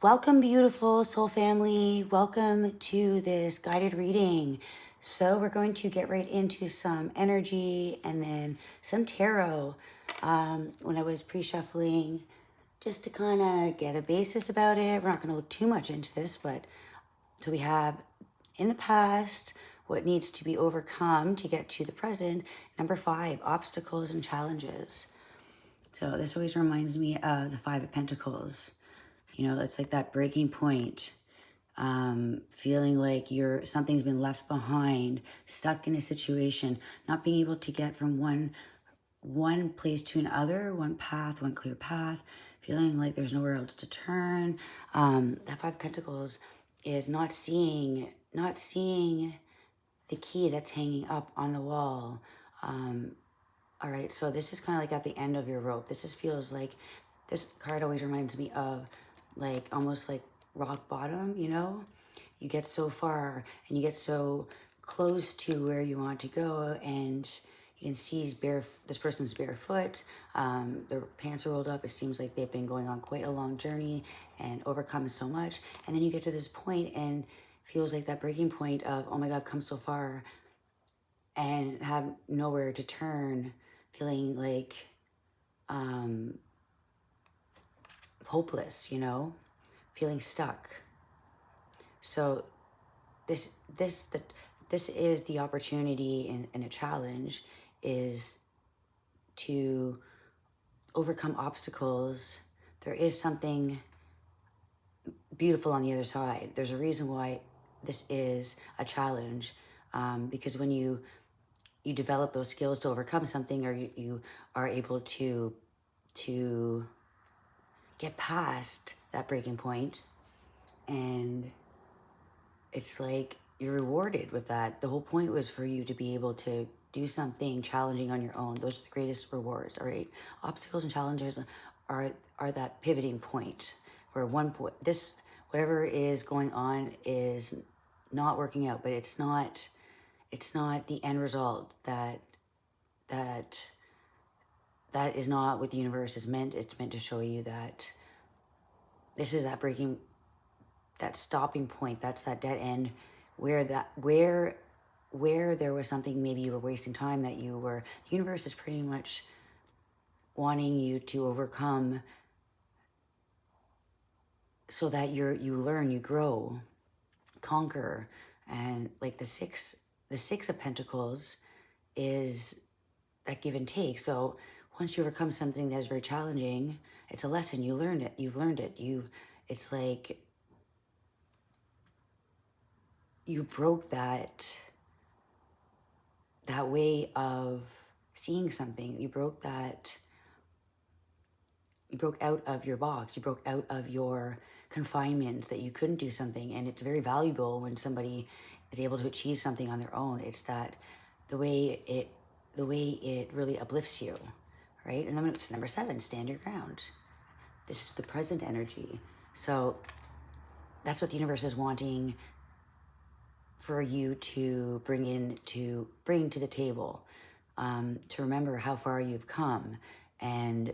Welcome, beautiful soul family. Welcome to this guided reading. So we're going to get right into some energy and then some tarot. When I was pre-shuffling, just to kind of get a basis about it, we're not going to look too much into this, but so we have in the past, what needs to be overcome to get to the present. Number 5, obstacles and challenges. So this always reminds me of the 5 of Pentacles. You know, it's like that breaking point, feeling like something's been left behind, stuck in a situation, not being able to get from one place to another, one path, one clear path, feeling like there's nowhere else to turn. That 5 of Pentacles is not seeing the key that's hanging up on the wall. All right, so this is kind of like at the end of your rope. Feels like, this card always reminds me of like almost like rock bottom, you know? You get so far and you get so close to where you want to go, and you can see this person's barefoot. Their pants are rolled up. It seems like they've been going on quite a long journey and overcome so much. And then you get to this point and feels like that breaking point of, oh my God, I've come so far and have nowhere to turn, feeling like hopeless, you know, feeling stuck. So this is the opportunity and a challenge, is to overcome obstacles. There is something beautiful on the other side. There's a reason why this is a challenge, because when you develop those skills to overcome something, or you are able to get past that breaking point, and it's like you're rewarded with that. The whole point was for you to be able to do something challenging on your own. Those are the greatest rewards, all right? Obstacles and challenges are that pivoting point where whatever is going on is not working out, but it's not the end result. That is not what the universe is meant. It's meant to show you that this is that stopping point. That's that dead end where there was something, maybe you were wasting time, the universe is pretty much wanting you to overcome so that you learn, you grow, conquer. And like the six of Pentacles is that give and take. So once you overcome something that is very challenging, it's a lesson. You've learned it. It's like you broke that way of seeing something. You broke out of your box. You broke out of your confinements, that you couldn't do something. And it's very valuable when somebody is able to achieve something on their own. It's that the way it really uplifts you, right? And then it's number 7, stand your ground. This is the present energy. So that's what the universe is wanting for you to bring to the table, to remember how far you've come, and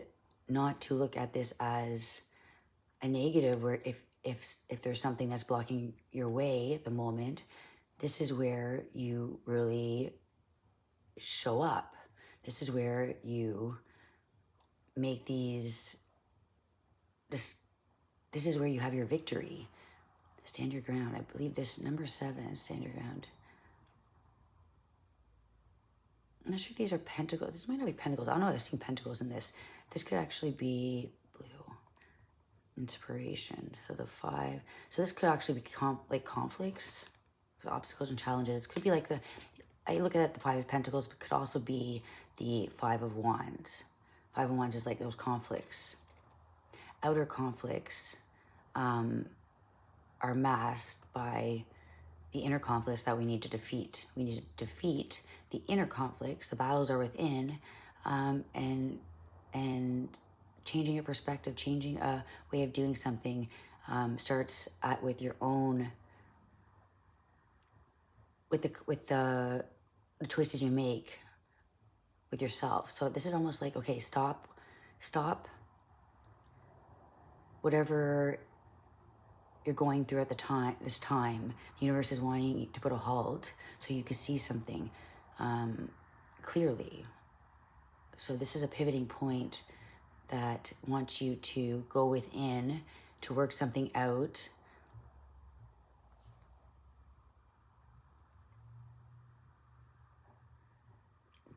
not to look at this as a negative, where if there's something that's blocking your way at the moment, this is where you really show up. This is where you make this is where you have your victory. Stand your ground. I believe this number 7, stand your ground. I'm not sure if these are pentacles. This might not be pentacles. I don't know. I've seen pentacles in this. This could actually be blue. Inspiration. So the 5. So this could actually be like conflicts, obstacles and challenges. It could be like I look at the 5 of Pentacles, but could also be the 5 of Wands. 5 of Wands is like those conflicts. Outer conflicts are masked by the inner conflicts that we need to defeat. We need to defeat the inner conflicts. The battles are within, and changing your perspective, changing a way of doing something, starts with your own, with the choices you make with yourself. So this is almost like, okay, stop whatever you're going through at this time. The universe is wanting you to put a halt so you can see something clearly. So this is a pivoting point that wants you to go within to work something out.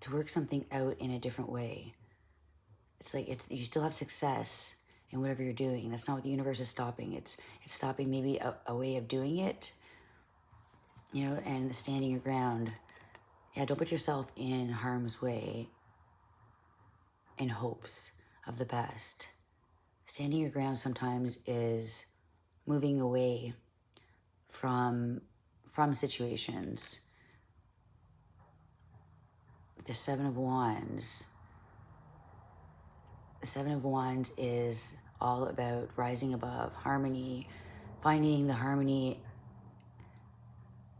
To work something out in a different way. It's like you still have success in whatever you're doing. That's not what the universe is stopping. It's stopping maybe a way of doing it, you know, and standing your ground. Yeah, don't put yourself in harm's way in hopes of the best. Standing your ground sometimes is moving away from situations. The Seven of Wands. The Seven of Wands is all about rising above, harmony, finding the harmony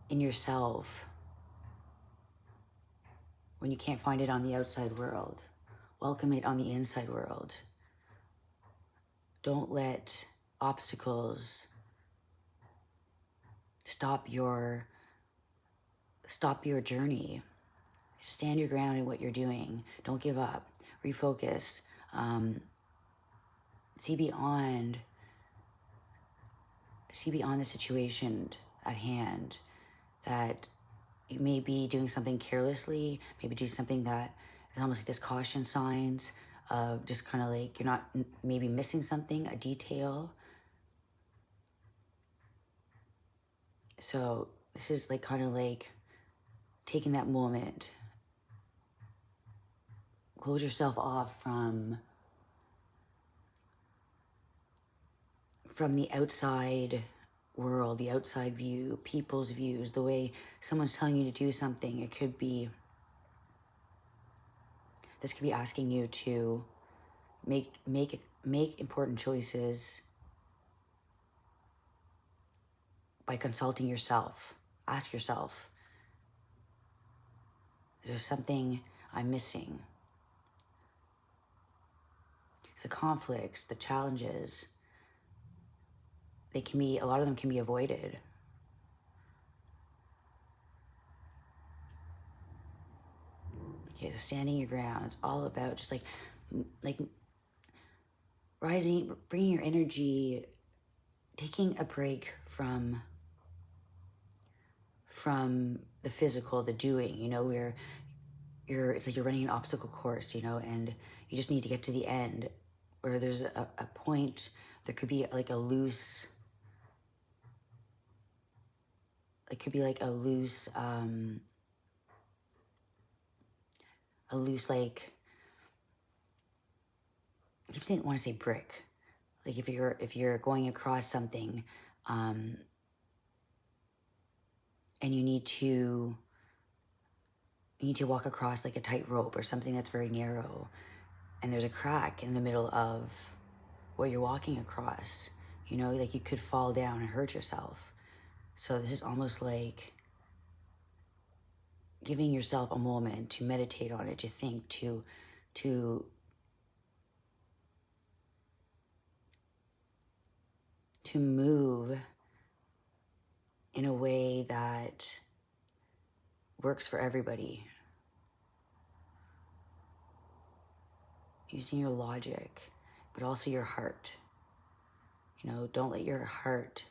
in yourself when you can't find it on the outside world. Welcome it on the inside world. Don't let obstacles stop your journey. Stand your ground in what you're doing. Don't give up. Refocus. See beyond the situation at hand. That you may be doing something carelessly, maybe doing something that is almost like this caution signs of just kind of like you're not maybe missing something, a detail. So this is like kind of like taking that moment. Close yourself off from the outside world, the outside view, people's views, the way someone's telling you to do something. It could be, this could be asking you to make important choices by consulting yourself. Ask yourself, is there something I'm missing? The conflicts, the challenges, a lot of them can be avoided. Okay, so standing your ground, it's all about just like rising, bringing your energy, taking a break from the physical, the doing, you know, where it's like you're running an obstacle course, you know, and you just need to get to the end, where there's a point, there could be like a loose, like, I keep saying, want to say brick. Like if you're going across something, and you need to walk across like a tightrope or something that's very narrow, and there's a crack in the middle of what you're walking across, you know, like you could fall down and hurt yourself. So this is almost like giving yourself a moment to meditate on it, to think, to move in a way that works for everybody. Using your logic, but also your heart. You know, don't let your heart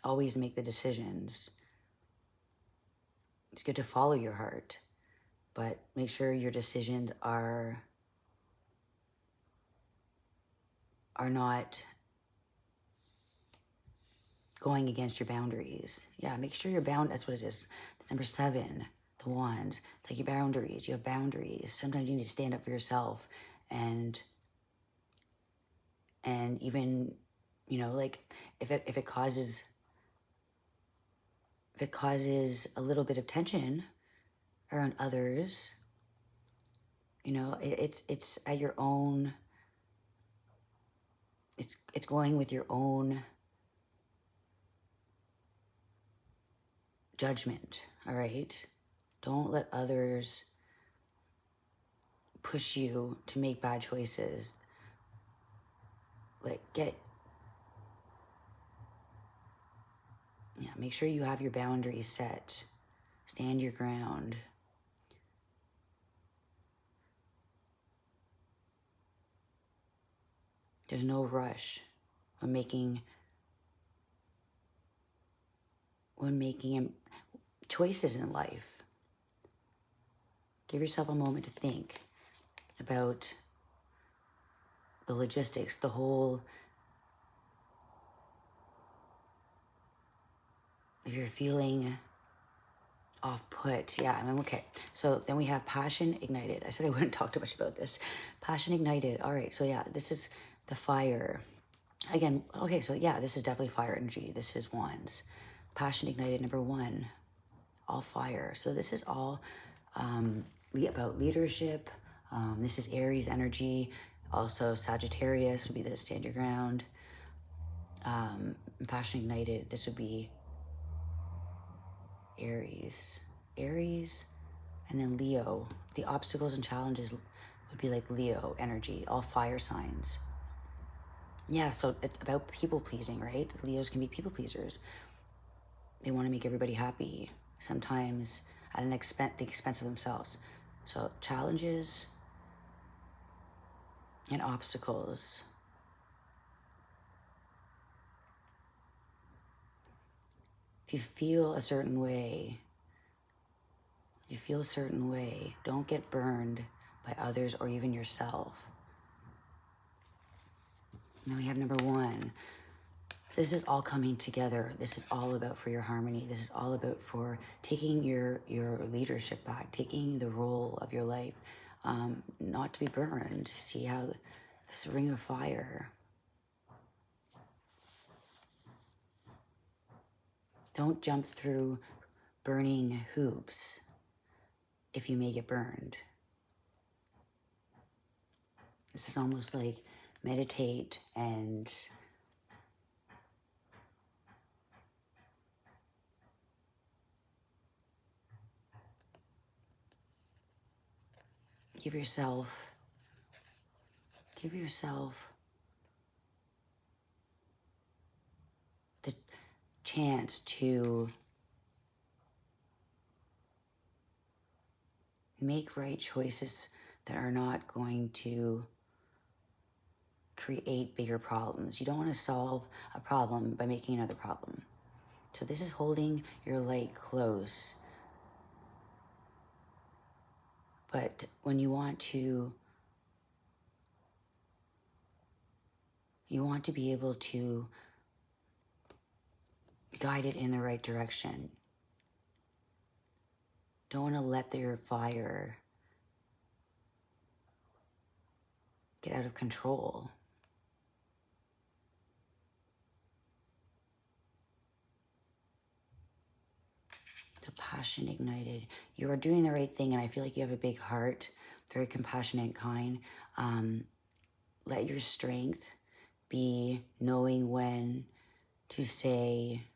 always make the decisions. It's good to follow your heart, but make sure your decisions are not going against your boundaries. Yeah, make sure that's what it is. It's number 7, the wands. It's like your boundaries. You have boundaries. Sometimes you need to stand up for yourself, and even, you know, like if it causes a little bit of tension around others, you know, it's at your own, it's going with your own judgment, all right? Don't let others push you to make bad choices. Like, make sure you have your boundaries set. Stand your ground. There's no rush when making choices in life. Give yourself a moment to think about the logistics, the whole. If you're feeling off put, yeah, I mean, okay. So then we have passion ignited. I said I wouldn't talk too much about this. Passion ignited. All right, so yeah, this is the fire. Again, okay, so yeah, this is definitely fire energy. This is wands. Passion ignited, number 1, all fire. So this is all about leadership. This is Aries energy. Also Sagittarius would be the stand your ground. Passion ignited, this would be Aries, and then Leo. The obstacles and challenges would be like Leo energy, all fire signs. Yeah, so it's about people pleasing, right? Leos can be people pleasers. They want to make everybody happy, sometimes at the expense of themselves. So challenges and obstacles. If you feel a certain way, don't get burned by others or even yourself. And then we have number 1. This is all coming together. This is all about for your harmony. This is all about for taking your leadership back, taking the role of your life, not to be burned. See how this ring of fire. Don't jump through burning hoops if you may get burned. This is almost like meditate and give yourself the chance to make right choices that are not going to create bigger problems. You don't want to solve a problem by making another problem. So this is holding your light close. But when you want to be able to guide it in the right direction. Don't want to let your fire get out of control. The passion ignited. You are doing the right thing, and I feel like you have a big heart, very compassionate, kind. Let your strength be knowing when to say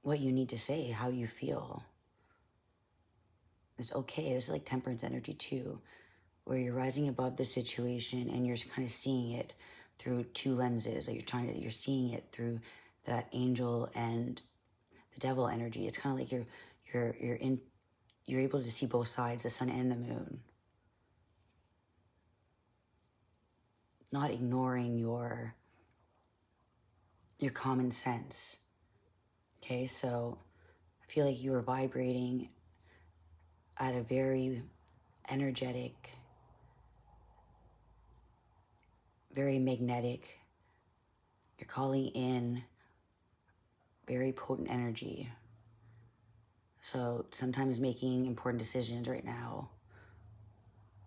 what you need to say, how you feel. It's okay. This is like temperance energy too, where you're rising above the situation and you're kind of seeing it through 2 lenses. Like you're seeing it through that angel and the devil energy. It's kind of like you're able to see both sides, the sun and the moon. Not ignoring your common sense. Okay, so I feel like you are vibrating at a very energetic, very magnetic. You're calling in very potent energy. So sometimes making important decisions right now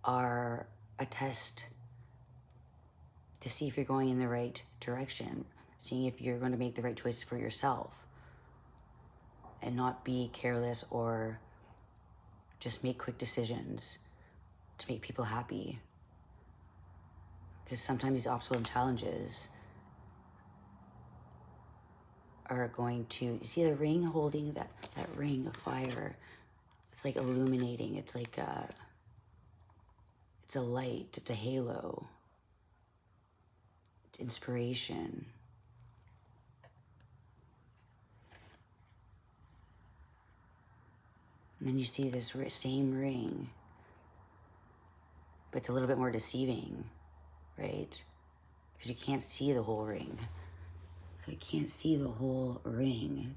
are a test to see if you're going in the right direction, seeing if you're going to make the right choices for yourself and not be careless or just make quick decisions to make people happy. Because sometimes these obstacles and challenges are going to, you see the ring holding that ring of fire, it's like illuminating, it's like it's a light, it's a halo. inspiration. And then you see this same ring, but it's a little bit more deceiving, right? Because you can't see the whole ring. So you can't see the whole ring.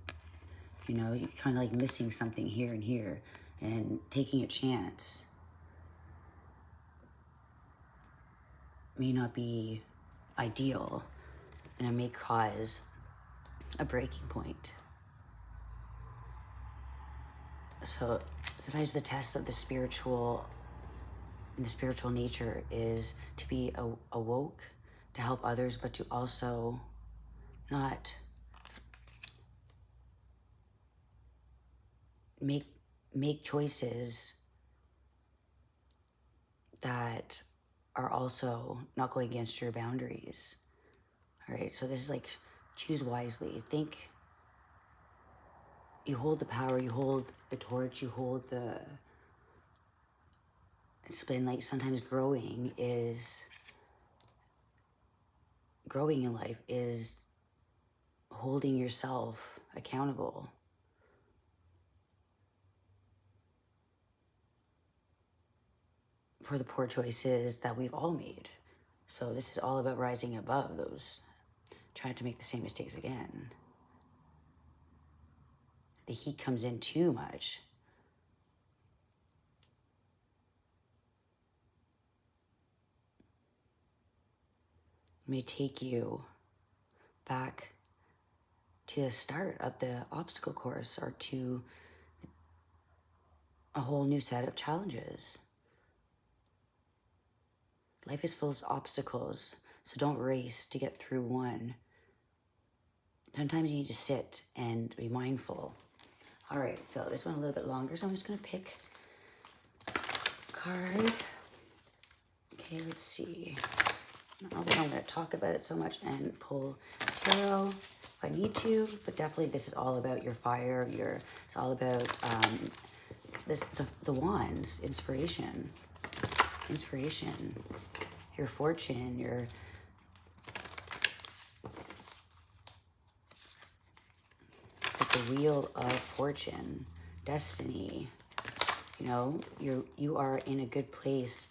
You know, you're kind of like missing something here and here and taking a chance may not be ideal, and it may cause a breaking point. So sometimes the test of the spiritual nature is to be awoke, to help others, but to also not make choices that are also not going against your boundaries. All right, so this is like, choose wisely. Think, you hold the power, you hold the torch, you hold the, it's been like sometimes growing in life is holding yourself accountable. For the poor choices that we've all made. So this is all about rising above those, trying to make the same mistakes again. The heat comes in too much. It may take you back to the start of the obstacle course, or to a whole new set of challenges. Life is full of obstacles, so don't race to get through one. Sometimes you need to sit and be mindful. All right, so this one a little bit longer, so I'm just gonna pick a card. Okay, let's see. I don't think I'm gonna talk about it so much and pull tarot if I need to, but definitely this is all about your fire, it's all about the wands, inspiration, your fortune, the wheel of fortune, destiny. You know, you are in a good place.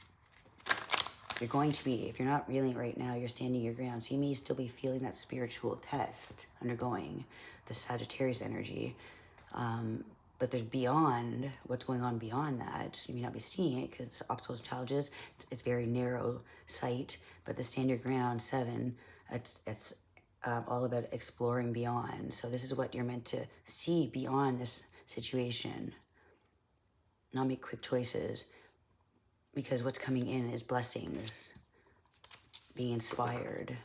You're going to be, if you're not reeling right now, you're standing your ground. So you may still be feeling that spiritual test, undergoing the Sagittarius energy. But there's beyond, what's going on beyond that. You may not be seeing it because it's obstacles, challenges. It's very narrow sight. But the stand your ground 7, it's all about exploring beyond. So this is what you're meant to see beyond this situation. Not make quick choices, because what's coming in is blessings, being inspired.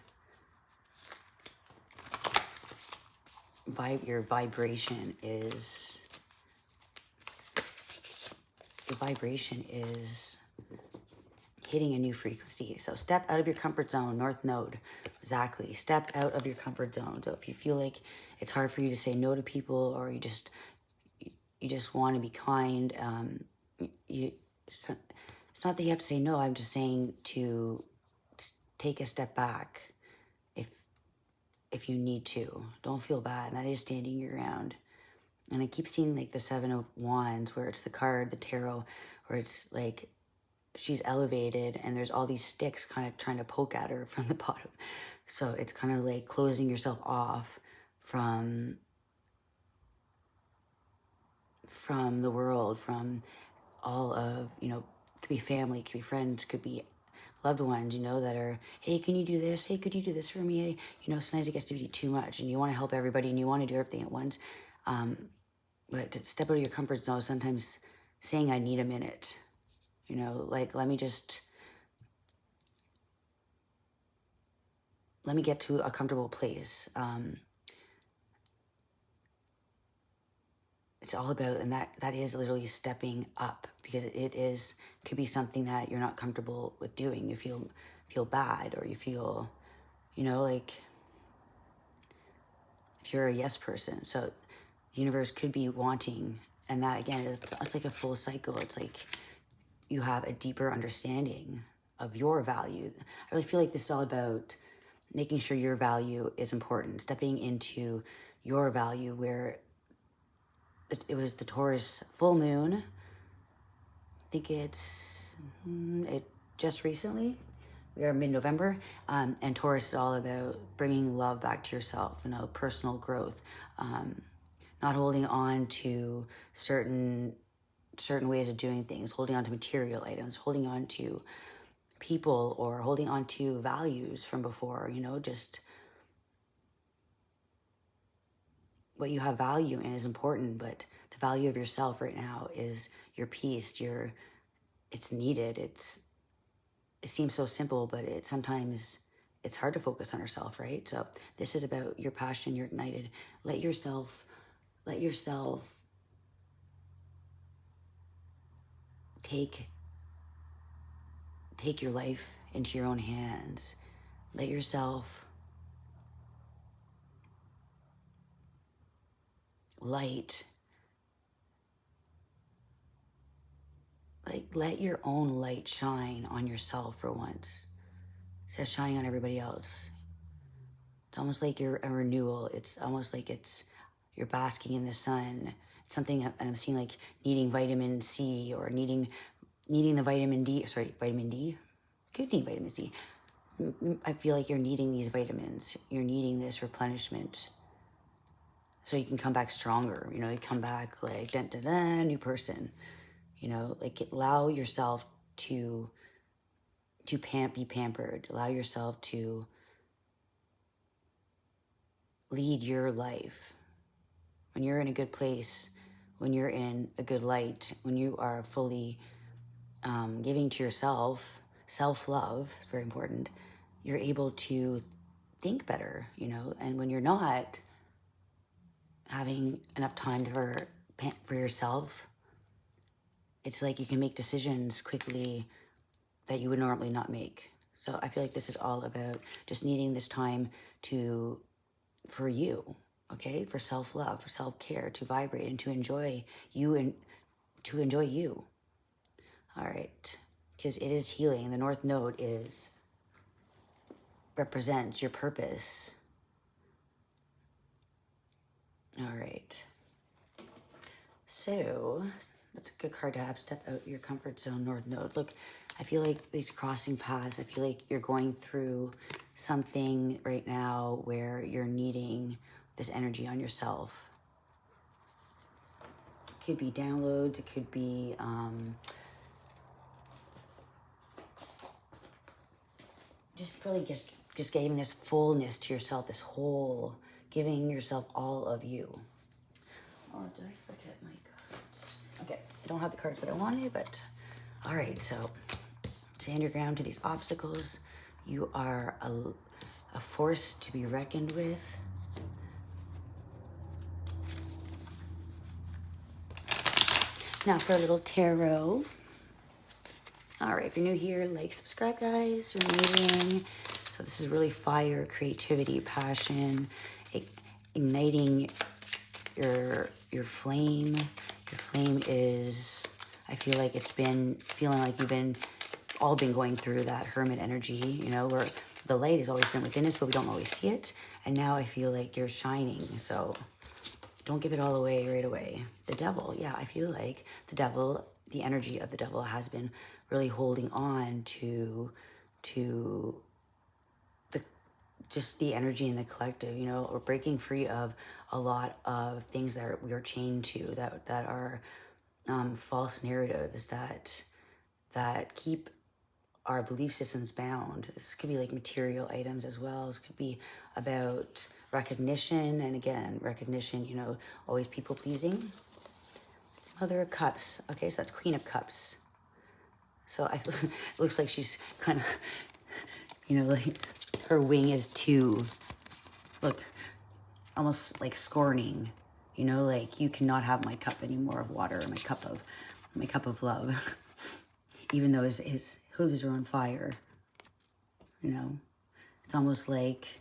Your vibration is hitting a new frequency. So step out of your comfort zone, North Node. Exactly. Step out of your comfort zone. So if you feel like it's hard for you to say no to people, or you just want to be kind, it's not that you have to say no. I'm just saying to take a step back if you need to. Don't feel bad. That is standing your ground. And I keep seeing like the 7 of Wands, where it's the card, the tarot, where it's like she's elevated and there's all these sticks kind of trying to poke at her from the bottom. So it's kind of like closing yourself off from the world, from all of, you know, could be family, could be friends, could be loved ones, you know, that are, hey, can you do this? Hey, could you do this for me? You know, sometimes it gets to be too much and you want to help everybody and you want to do everything at once. But to step out of your comfort zone, sometimes saying I need a minute, you know, like, let me get to a comfortable place. It's all about, and that is literally stepping up, because it could be something that you're not comfortable with doing. You feel bad, or you feel, you know, like if you're a yes person. So the universe could be wanting, and that again it's like a full cycle. It's like you have a deeper understanding of your value. I really feel like this is all about making sure your value is important, stepping into your value, where it was the Taurus full moon. I think it's just recently. We are mid-November, and Taurus is all about bringing love back to yourself, personal growth, not holding on to certain ways of doing things, holding on to material items, holding on to people, or holding on to values from before, just what you have value in is important, but the value of yourself right now is your peace, it's needed. It seems so simple, but sometimes it's hard to focus on yourself, right? So this is about your passion, you're ignited. Let yourself take your life into your own hands. Let yourself let your own light shine on yourself for once, instead of shining on everybody else. It's almost like you're a renewal. It's almost like you're basking in the sun. It's something, and I'm seeing like needing vitamin C, or needing the vitamin D. Sorry, vitamin D? Could need vitamin C. I feel like you're needing these vitamins. You're needing this replenishment, so you can come back stronger. You come back like, dun, dun, dun, new person. Like, allow yourself to be pampered. Allow yourself to lead your life. When you're in a good place, when you're in a good light, when you are fully giving to yourself, self-love is very important, you're able to think better, and when you're not having enough time for yourself, it's like you can make decisions quickly that you would normally not make. So I feel like this is all about just needing this time for you, okay? For self-love, for self-care, to vibrate and to enjoy you and to enjoy you. All right, because it is healing. The North Node represents your purpose. All right. So that's a good card to have. Step out your comfort zone, North Node. Look, I feel like these crossing paths, I feel like you're going through something right now where you're needing this energy on yourself. It could be downloads. It could be just giving this fullness to yourself, this whole, giving yourself all of you. Oh, did I forget my cards? Okay, I don't have the cards that I wanted, but all right, so stand your ground to these obstacles. You are a force to be reckoned with. Now for a little tarot. All right, if you're new here, like, subscribe, guys. You're amazing. So this is really fire, creativity, passion, igniting your flame. Your flame is, I feel like it's been feeling like you've been going through that hermit energy, where the light has always been within us, but we don't always see it. And now I feel like you're shining. So don't give it all away right away. The devil, yeah, I feel like the devil, the energy of the devil has been really holding on to just the energy in the collective, we're breaking free of a lot of things that we are chained to, that are false narratives that keep our belief systems bound. This could be like material items as well. This could be about recognition, and again, recognition, always people pleasing. Mother of Cups. Okay, so that's Queen of Cups. So it looks like she's kind of, like her wing is two. Look, almost like scorning, like, you cannot have my cup anymore of water, my cup of love, even though his hooves are on fire. It's almost like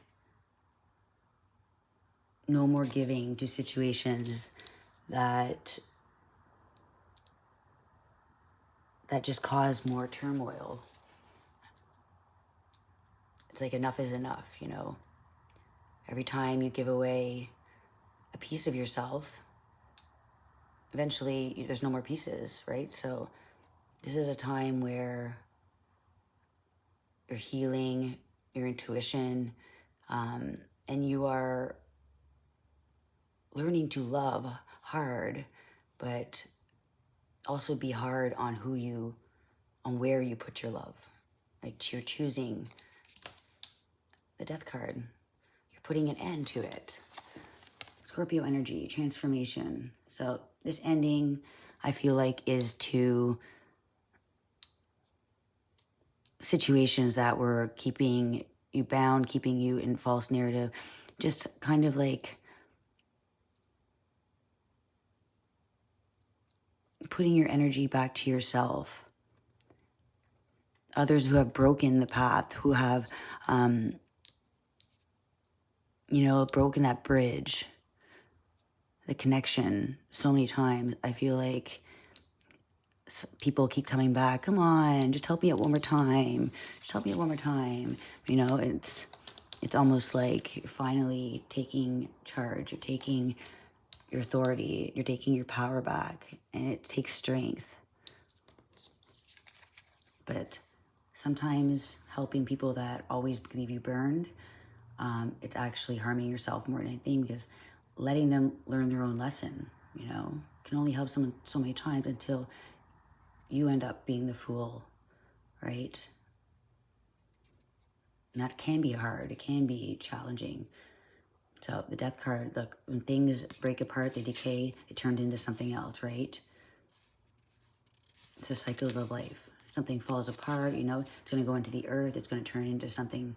no more giving to situations that just cause more turmoil. it's like enough is enough, you know. Every time you give away a piece of yourself, eventually there's no more pieces, right? So this is a time where you're healing your intuition, and you are learning to love hard, but also be hard on where you put your love. Like you're choosing the death card. You're putting an end to it. Scorpio energy, transformation. So this ending, I feel like, is to situations that were keeping you bound, keeping you in false narrative. Just kind of like putting your energy back to yourself. Others who have broken the path, who have, broken that bridge, the connection so many times. I feel like people keep coming back. Come on, just help me out one more time. Just help me out one more time. You know, it's almost like you're finally taking charge. You're taking your authority. You're taking your power back. And it takes strength. But sometimes helping people that always leave you burned, it's actually harming yourself more than anything, because letting them learn their own lesson, you know, can only help someone so many times until you end up being the fool, right? And that can be hard. It can be challenging. So the death card, look, when things break apart, they decay, it turns into something else, right? It's the cycles of life. Something falls apart, you know, it's going to go into the earth. It's going to turn into something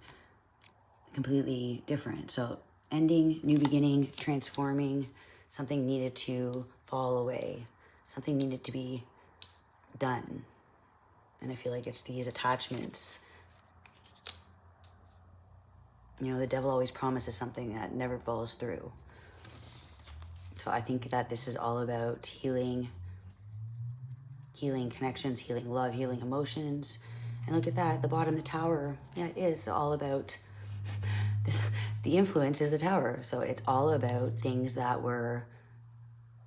completely different. So ending, new beginning, transforming. Something needed to fall away. Something needed to be done. And I feel like it's these attachments. You know, the devil always promises something that never follows through. So I think that this is all about healing connections, healing love, healing emotions. And look at that, at the bottom, the tower. Yeah, it is all about this. The influence is the tower. So it's all about things that were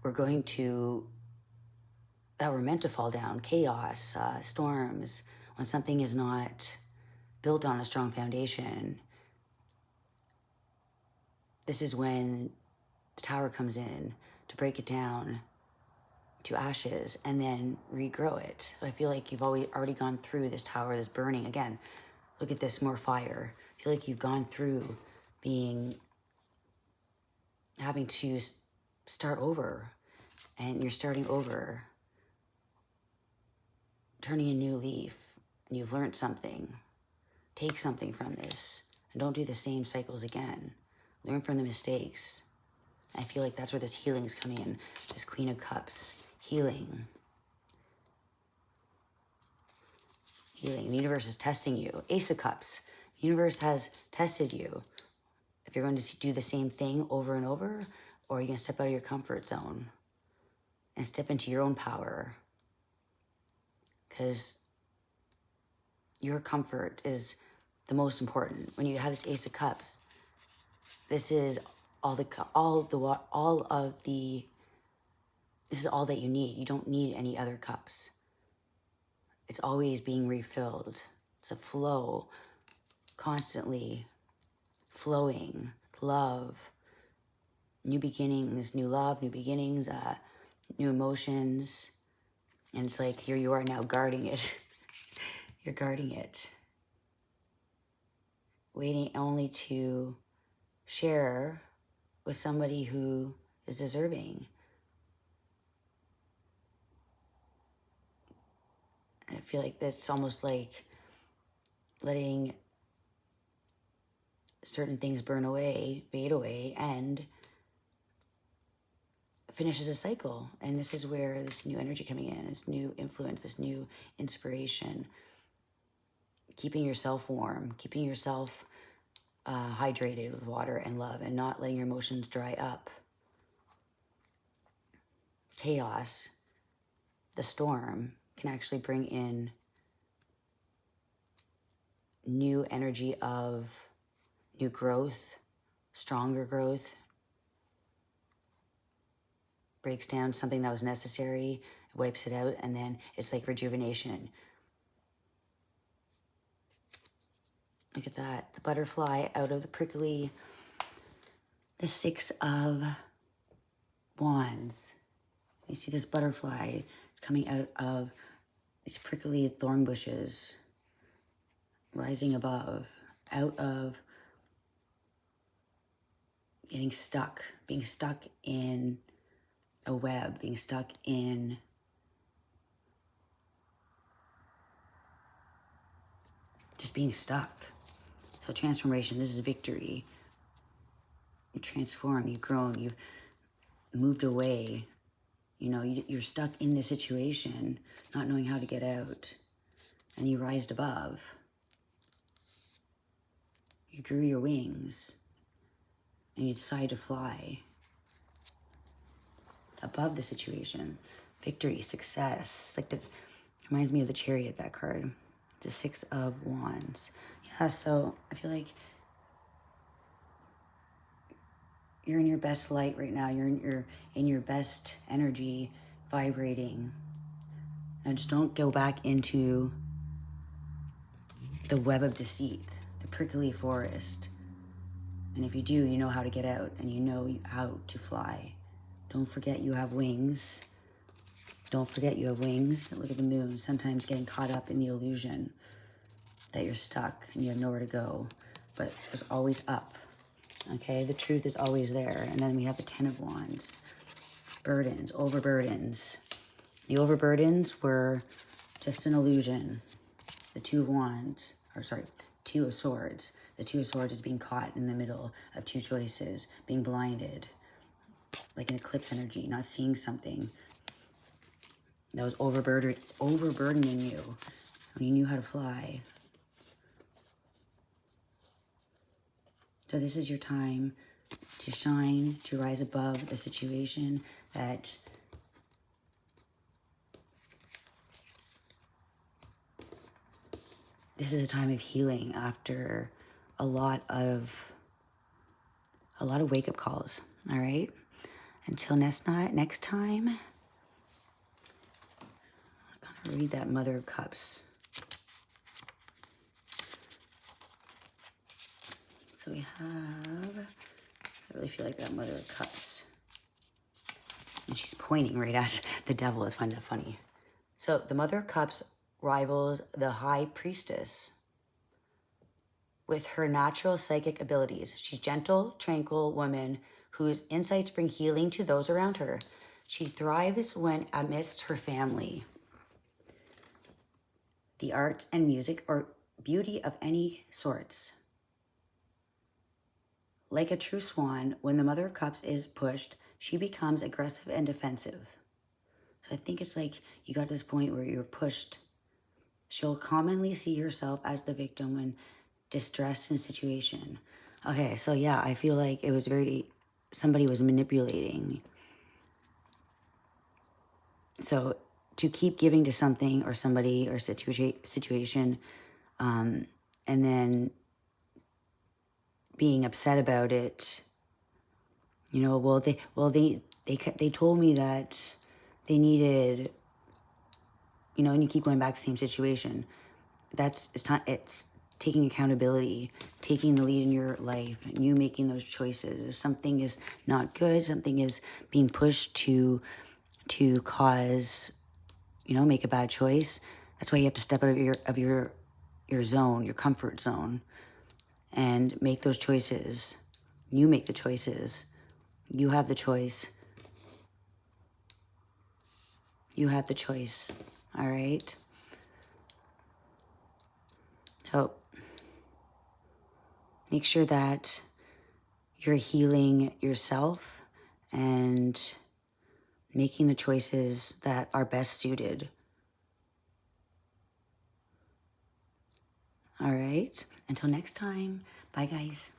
meant to fall down. Chaos, storms. When something is not built on a strong foundation, this is when the tower comes in to break it down to ashes and then regrow it. So I feel like you've already gone through this tower that's burning. Again, look at this, more fire. I feel like you've gone through having to start over, and you're starting over, turning a new leaf, and you've learned something. Take something from this, and don't do the same cycles again. Learn from the mistakes. I feel like that's where this healing is coming in. This Queen of Cups, healing. Healing. The universe is testing you. Ace of Cups. The universe has tested you. If you're going to do the same thing over and over, or you're going to step out of your comfort zone and step into your own power. Because your comfort is the most important. When you have this Ace of Cups, this is this is all that you need. You don't need any other cups. It's always being refilled. It's a flow, constantly flowing. Love, new beginnings, new love, new beginnings, new emotions. And it's like, here you are now guarding it. You're guarding it. Waiting only to share with somebody who is deserving. And I feel like that's almost like letting certain things burn away, fade away, and finishes a cycle. And this is where this new energy coming in, this new influence, this new inspiration, keeping yourself warm, keeping yourself hydrated with water and love, and not letting your emotions dry up. Chaos, the storm, can actually bring in new energy of new growth, stronger growth, breaks down something that was necessary, wipes it out, and then it's like rejuvenation. Look at that. The butterfly out of the prickly, the Six of Wands. You see this butterfly, it's coming out of these prickly thorn bushes, rising above, out of getting stuck, being stuck in a web, being stuck in just being stuck. So transformation, this is victory. You transform, you've grown, you've moved away. You know, you're stuck in this situation, not knowing how to get out. And you rised above. You grew your wings. And you decide to fly above the situation. Victory, success. Like that reminds me of the Chariot, that card. The Six of Wands. Yeah, so I feel like you're in your best light right now. You're in your best energy, vibrating. And just don't go back into the web of deceit, the prickly forest. And if you do, you know how to get out, and you know how to fly. Don't forget you have wings. Don't forget you have wings. Look at the moon. Sometimes getting caught up in the illusion that you're stuck and you have nowhere to go. But there's always up. Okay? The truth is always there. And then we have the Ten of Wands. Burdens, overburdens. The overburdens were just an illusion. The Two of Wands, or sorry, Two of Swords. The Two of Swords is being caught in the middle of two choices, being blinded, like an eclipse energy, not seeing something that was overburdening you when you knew how to fly. So this is your time to shine, to rise above the situation that this is a time of healing after a lot of wake-up calls, all right? Until next time, I'm gonna read that Mother of Cups. So we have, I really feel like that Mother of Cups. And she's pointing right at the devil. I find that funny. So the Mother of Cups rivals the High Priestess with her natural psychic abilities. She's gentle, tranquil woman whose insights bring healing to those around her. She thrives when amidst her family. The arts and music or beauty of any sorts. Like a true swan, when the Mother of Cups is pushed, she becomes aggressive and defensive. So I think it's like you got to this point where you're pushed. She'll commonly see herself as the victim when distressed in a situation. Okay, so yeah, I feel like it was somebody was manipulating. So to keep giving to something or somebody or situation, and then being upset about it, you know, they told me that they needed, you know, and you keep going back to the same situation. It's taking accountability, taking the lead in your life, and you making those choices. If something is not good, something is being pushed to cause, you know, make a bad choice. That's why you have to step out of your zone, your comfort zone, and make those choices. You make the choices. You have the choice. You have the choice. All right? So make sure that you're healing yourself and making the choices that are best suited. All right? Until next time. Bye, guys.